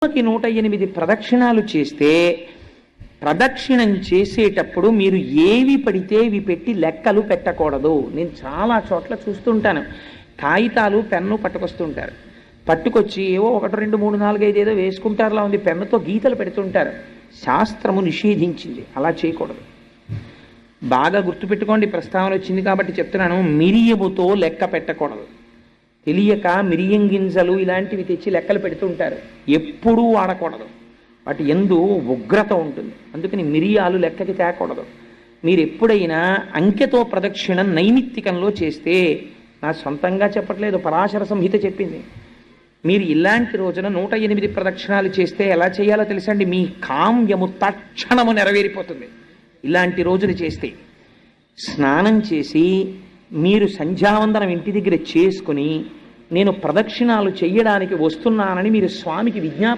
108 ప్రదక్షిణాలు చేస్తే ప్రదక్షిణం చేసేటప్పుడు మీరు ఏవి పడితే ఇవి పెట్టి లెక్కలు పెట్టకూడదు. నేను చాలా చోట్ల చూస్తుంటాను, కాగితాలు పెన్ను పట్టుకొస్తుంటారు, పట్టుకొచ్చి ఏవో 1 2 3 4 5 ఏదో వేసుకుంటారులా ఉంది, పెన్నుతో గీతలు పెడుతుంటారు. శాస్త్రము నిషేధించింది, అలా చేయకూడదు. బాగా గుర్తుపెట్టుకోండి, ప్రస్తావన వచ్చింది కాబట్టి చెప్తున్నాను. మిరియముతో లెక్క పెట్టకూడదు. తెలియక మిరియం గింజలు ఇలాంటివి తెచ్చి లెక్కలు పెడుతుంటారు, ఎప్పుడూ వాడకూడదు. వాటి యందు ఉగ్రత ఉంటుంది, అందుకని మిరియాలు లెక్కకి తేకూడదు. మీరు ఎప్పుడైనా అంకెతో ప్రదక్షిణం నైమిత్తికంలో చేస్తే, నా సొంతంగా చెప్పట్లేదు, పరాశర సంహిత చెప్పింది. మీరు ఇలాంటి రోజున 108 ప్రదక్షిణాలు చేస్తే ఎలా చేయాలో తెలుసండి, మీ కామ్యము తక్షణము నెరవేరిపోతుంది. ఇలాంటి రోజులు చేస్తే స్నానం చేసి మీరు సంధ్యావందనం ఇంటి దగ్గర చేసుకుని, నేను ప్రదక్షిణాలు చెయ్యడానికి వస్తున్నానని మీరు స్వామికి విజ్ఞాపన